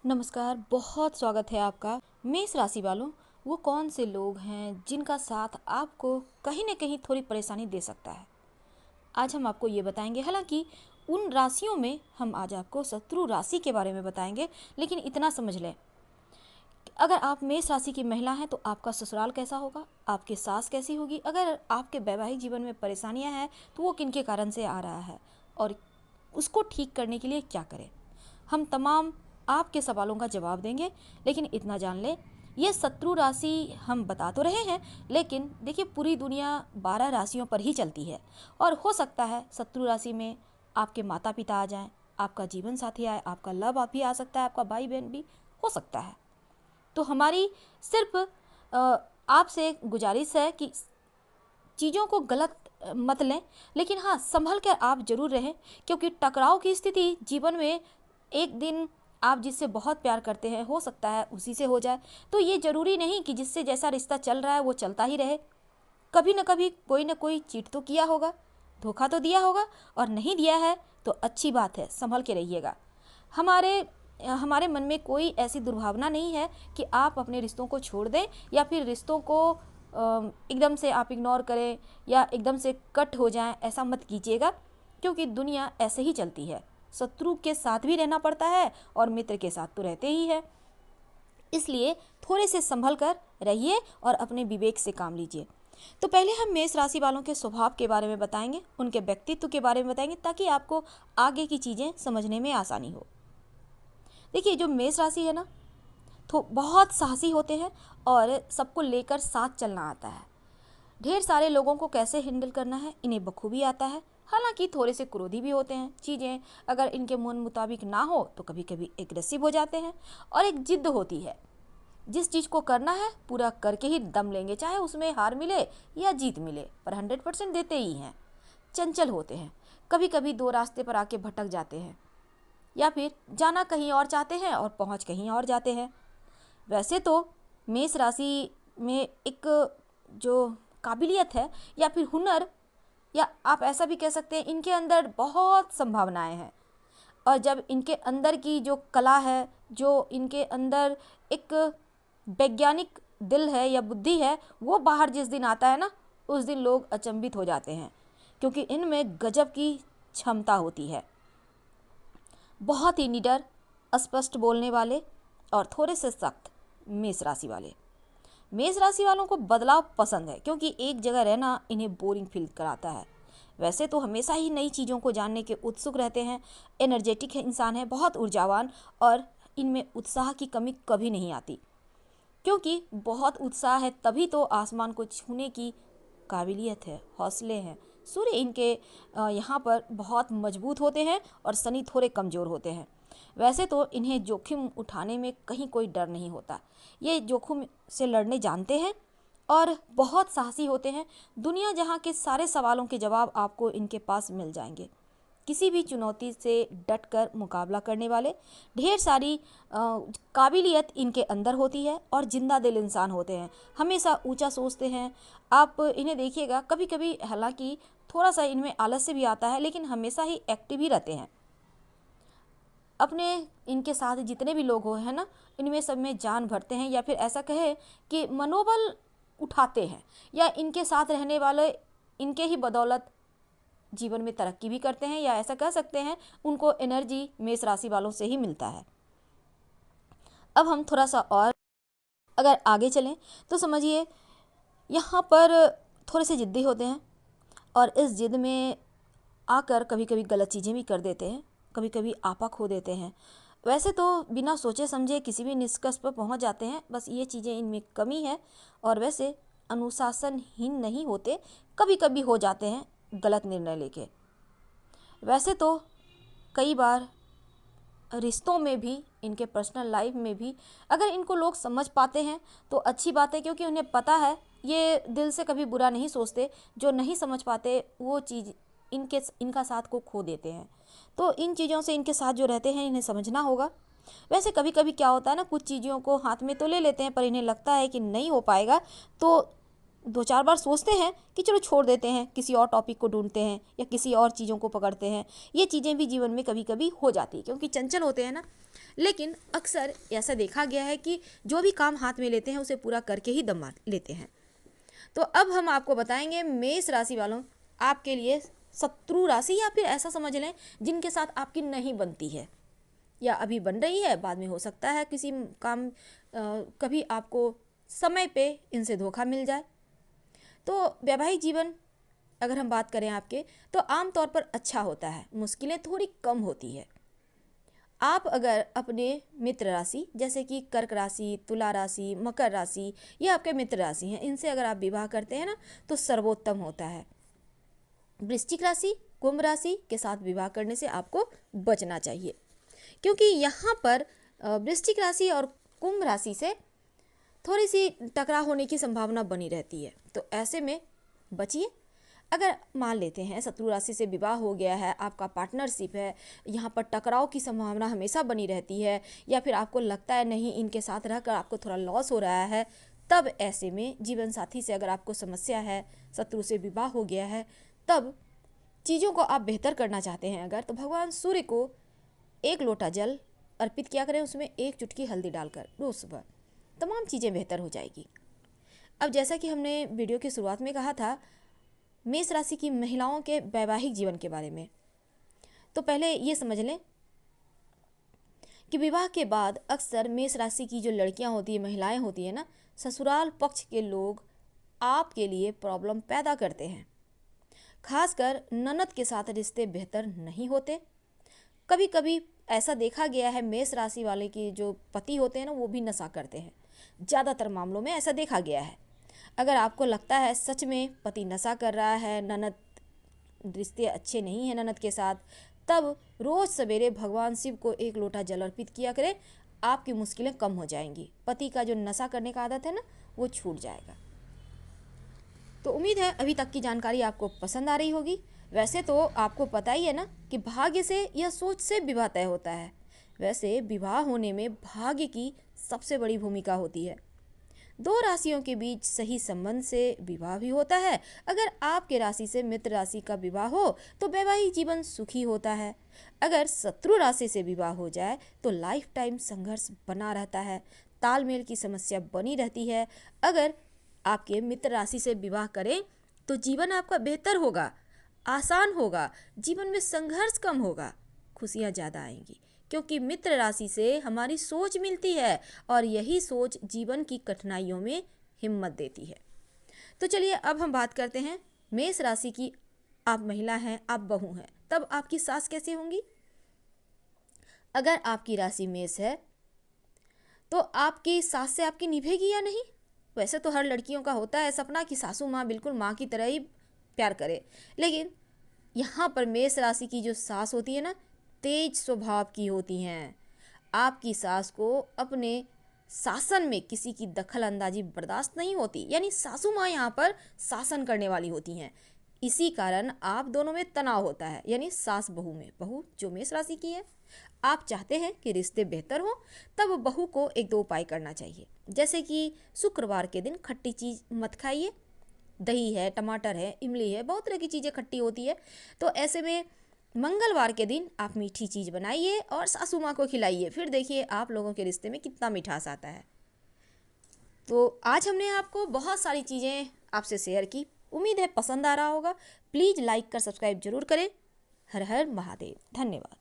नमस्कार, बहुत स्वागत है आपका। मेष राशि वालों, वो कौन से लोग हैं जिनका साथ आपको कहीं न कहीं थोड़ी परेशानी दे सकता है? आज हम आपको ये बताएंगे। हालांकि उन राशियों में हम आज आपको शत्रु राशि के बारे में बताएंगे, लेकिन इतना समझ लें, अगर आप मेष राशि की महिला हैं तो आपका ससुराल कैसा होगा, आपकी सास कैसी होगी, अगर आपके वैवाहिक जीवन में परेशानियां हैं तो वो किन के कारण से आ रहा है और उसको ठीक करने के लिए क्या करें। हम तमाम आपके सवालों का जवाब देंगे। लेकिन इतना जान लें, ये शत्रु राशि हम बता तो रहे हैं, लेकिन देखिए पूरी दुनिया 12 राशियों पर ही चलती है और हो सकता है शत्रु राशि में आपके माता पिता आ जाएं, आपका जीवन साथी आए, आपका लव आप भी आ सकता है, आपका भाई बहन भी हो सकता है। तो हमारी सिर्फ आपसे गुजारिश है कि चीज़ों को गलत मत लें, लेकिन हाँ, संभल कर आप जरूर रहें, क्योंकि टकराव की स्थिति जीवन में एक दिन आप जिससे बहुत प्यार करते हैं हो सकता है उसी से हो जाए। तो ये ज़रूरी नहीं कि जिससे जैसा रिश्ता चल रहा है वो चलता ही रहे। कभी न कभी कोई न कोई चीट तो किया होगा, धोखा तो दिया होगा, और नहीं दिया है तो अच्छी बात है, संभल के रहिएगा। हमारे हमारे मन में कोई ऐसी दुर्भावना नहीं है कि आप अपने रिश्तों को छोड़ दें या फिर रिश्तों को एकदम से आप इग्नोर करें या एकदम से कट हो जाएं। ऐसा मत कीजिएगा, क्योंकि दुनिया ऐसे ही चलती है। शत्रु के साथ भी रहना पड़ता है और मित्र के साथ तो रहते ही है। इसलिए थोड़े से संभल कर रहिए और अपने विवेक से काम लीजिए। तो पहले हम मेष राशि वालों के स्वभाव के बारे में बताएंगे, उनके व्यक्तित्व के बारे में बताएंगे, ताकि आपको आगे की चीज़ें समझने में आसानी हो। देखिए, जो मेष राशि है ना, तो बहुत साहसी होते हैं और सबको लेकर साथ चलना आता है। ढेर सारे लोगों को कैसे हैंडल करना है इन्हें बखूबी आता है। हालांकि थोड़े से क्रोधी भी होते हैं, चीज़ें अगर इनके मन मुताबिक ना हो तो कभी कभी एग्रेसिव हो जाते हैं। और एक जिद होती है, जिस चीज़ को करना है पूरा करके ही दम लेंगे, चाहे उसमें हार मिले या जीत मिले, पर 100% देते ही हैं। चंचल होते हैं, कभी कभी दो रास्ते पर आके भटक जाते हैं, या फिर जाना कहीं और चाहते हैं और पहुंच कहीं और जाते हैं। वैसे तो मेष राशि में एक जो काबिलियत है या फिर हुनर, या आप ऐसा भी कह सकते हैं, इनके अंदर बहुत संभावनाएं हैं। और जब इनके अंदर की जो कला है, जो इनके अंदर एक वैज्ञानिक दिल है या बुद्धि है, वो बाहर जिस दिन आता है ना, उस दिन लोग अचंभित हो जाते हैं, क्योंकि इनमें गजब की क्षमता होती है। बहुत ही निडर, स्पष्ट बोलने वाले और थोड़े से सख्त मेष राशि वाले। मेष राशि वालों को बदलाव पसंद है, क्योंकि एक जगह रहना इन्हें बोरिंग फील कराता है। वैसे तो हमेशा ही नई चीज़ों को जानने के उत्सुक रहते हैं, एनर्जेटिक है इंसान है, बहुत ऊर्जावान, और इनमें उत्साह की कमी कभी नहीं आती, क्योंकि बहुत उत्साह है तभी तो आसमान को छूने की काबिलियत है, हौसले हैं। सूर्य इनके यहाँ पर बहुत मजबूत होते हैं और शनि थोड़े कमज़ोर होते हैं। वैसे तो इन्हें जोखिम उठाने में कहीं कोई डर नहीं होता, ये जोखिम से लड़ने जानते हैं और बहुत साहसी होते हैं। दुनिया जहाँ के सारे सवालों के जवाब आपको इनके पास मिल जाएंगे। किसी भी चुनौती से डटकर मुकाबला करने वाले, ढेर सारी काबिलियत इनके अंदर होती है और जिंदा दिल इंसान होते हैं, हमेशा ऊंचा सोचते हैं। आप इन्हें देखिएगा, कभी कभी हालांकि थोड़ा सा इनमें आलस्य भी आता है, लेकिन हमेशा ही एक्टिव ही रहते हैं। अपने इनके साथ जितने भी लोग हो है ना, इनमें सब में जान भरते हैं, या फिर ऐसा कहे कि मनोबल उठाते हैं, या इनके साथ रहने वाले इनके ही बदौलत जीवन में तरक्की भी करते हैं, या ऐसा कह सकते हैं उनको एनर्जी मेष राशि वालों से ही मिलता है। अब हम थोड़ा सा और अगर आगे चलें तो समझिए, यहाँ पर थोड़े से जिद्दी होते हैं और इस जिद में आकर कभी कभी गलत चीज़ें भी कर देते हैं, कभी कभी आपा खो देते हैं। वैसे तो बिना सोचे समझे किसी भी निष्कर्ष पर पहुँच जाते हैं, बस ये चीज़ें इनमें कमी है। और वैसे अनुशासनहीन नहीं होते, कभी कभी हो जाते हैं गलत निर्णय लेके। वैसे तो कई बार रिश्तों में भी, इनके पर्सनल लाइफ में भी, अगर इनको लोग समझ पाते हैं तो अच्छी बात है, क्योंकि उन्हें पता है ये दिल से कभी बुरा नहीं सोचते। जो नहीं समझ पाते वो चीज़ इनका साथ को खो देते हैं। तो इन चीज़ों से इनके साथ जो रहते हैं इन्हें समझना होगा। वैसे कभी कभी क्या होता है ना, कुछ चीज़ों को हाथ में तो ले लेते हैं, पर इन्हें लगता है कि नहीं हो पाएगा तो दो चार बार सोचते हैं कि चलो छोड़ देते हैं, किसी और टॉपिक को ढूंढते हैं या किसी और चीज़ों को पकड़ते हैं। ये चीज़ें भी जीवन में कभी कभी हो जाती है क्योंकि चंचल होते हैं ना। लेकिन अक्सर ऐसा देखा गया है कि जो भी काम हाथ में लेते हैं उसे पूरा करके ही दम मार लेते हैं। तो अब हम आपको बताएंगे मेष राशि वालों, आपके लिए शत्रु राशि या फिर ऐसा समझ लें जिनके साथ आपकी नहीं बनती है या अभी बन रही है, बाद में हो सकता है किसी काम कभी आपको समय पे इनसे धोखा मिल जाए। तो वैवाहिक जीवन अगर हम बात करें आपके, तो आमतौर पर अच्छा होता है, मुश्किलें थोड़ी कम होती है। आप अगर अपने मित्र राशि जैसे कि कर्क राशि, तुला राशि, मकर राशि, ये आपके मित्र राशि हैं, इनसे अगर आप विवाह करते हैं ना तो सर्वोत्तम होता है। वृश्चिक राशि, कुंभ राशि के साथ विवाह करने से आपको बचना चाहिए क्योंकि यहाँ पर वृश्चिक राशि और कुंभ राशि से थोड़ी सी टकराव होने की संभावना बनी रहती है, तो ऐसे में बचिए। अगर मान लेते हैं शत्रु राशि से विवाह हो गया है, आपका पार्टनरशिप है, यहाँ पर टकराव की संभावना हमेशा बनी रहती है या फिर आपको लगता है नहीं इनके साथ रहकर आपको थोड़ा लॉस हो रहा है, तब ऐसे में जीवन साथी से अगर आपको समस्या है, शत्रु से विवाह हो गया है, तब चीज़ों को आप बेहतर करना चाहते हैं अगर, तो भगवान सूर्य को 1 लोटा जल अर्पित किया करें, उसमें 1 चुटकी हल्दी डालकर रोज सुबह, तमाम चीज़ें बेहतर हो जाएगी। अब जैसा कि हमने वीडियो की शुरुआत में कहा था मेष राशि की महिलाओं के वैवाहिक जीवन के बारे में, तो पहले ये समझ लें कि विवाह के बाद अक्सर मेष राशि की जो लड़कियां होती है, महिलाएं होती है ना, ससुराल पक्ष के लोग आपके लिए प्रॉब्लम पैदा करते हैं। खासकर ननद के साथ रिश्ते बेहतर नहीं होते। कभी कभी ऐसा देखा गया है मेष राशि वाले की जो पति होते हैं ना वो भी नशा करते हैं, ज़्यादातर मामलों में ऐसा देखा गया है। अगर आपको लगता है सच में पति नशा कर रहा है, ननद रिश्ते अच्छे नहीं हैं ननद के साथ, तब रोज़ सवेरे भगवान शिव को 1 लोटा जल अर्पित किया करें, आपकी मुश्किलें कम हो जाएंगी। पति का जो नशा करने का आदत है ना वो छूट जाएगा। तो उम्मीद है अभी तक की जानकारी आपको पसंद आ रही होगी। वैसे तो आपको पता ही है ना कि भाग्य से या सोच से विवाह तय होता है। वैसे विवाह होने में भाग्य की सबसे बड़ी भूमिका होती है। 2 राशियों के बीच सही संबंध से विवाह भी होता है। अगर आपके राशि से मित्र राशि का विवाह हो तो वैवाहिक जीवन सुखी होता है। अगर शत्रु राशि से विवाह हो जाए तो लाइफ टाइम संघर्ष बना रहता है, तालमेल की समस्या बनी रहती है। अगर आपके मित्र राशि से विवाह करें तो जीवन आपका बेहतर होगा, आसान होगा, जीवन में संघर्ष कम होगा, खुशियाँ ज़्यादा आएंगी क्योंकि मित्र राशि से हमारी सोच मिलती है और यही सोच जीवन की कठिनाइयों में हिम्मत देती है। तो चलिए अब हम बात करते हैं मेष राशि की। आप महिला हैं, आप बहू हैं, तब आपकी सास कैसी होंगी? अगर आपकी राशि मेष है तो आपकी सास से आपकी निभेगी या नहीं? वैसे तो हर लड़कियों का होता है सपना कि सासू माँ बिल्कुल माँ की तरह ही प्यार करे, लेकिन यहाँ पर मेष राशि की जो सास होती है ना तेज स्वभाव की होती हैं। आपकी सास को अपने शासन में किसी की दखल अंदाजी बर्दाश्त नहीं होती, यानी सासू माँ यहाँ पर शासन करने वाली होती हैं। इसी कारण आप दोनों में तनाव होता है, यानी सास बहू में। बहू जो मेष राशि की है, आप चाहते हैं कि रिश्ते बेहतर हो, तब बहू को 1-2 उपाय करना चाहिए। जैसे कि शुक्रवार के दिन खट्टी चीज़ मत खाइए, दही है, टमाटर है, इमली है, बहुत तरह की चीज़ें खट्टी होती है। तो ऐसे में मंगलवार के दिन आप मीठी चीज़ बनाइए और सासू माँ को खिलाइए, फिर देखिए आप लोगों के रिश्ते में कितना मिठास आता है। तो आज हमने आपको बहुत सारी चीज़ें आपसे शेयर की, उम्मीद है पसंद आ रहा होगा। प्लीज़ लाइक कर सब्सक्राइब जरूर करें। हर हर महादेव। धन्यवाद।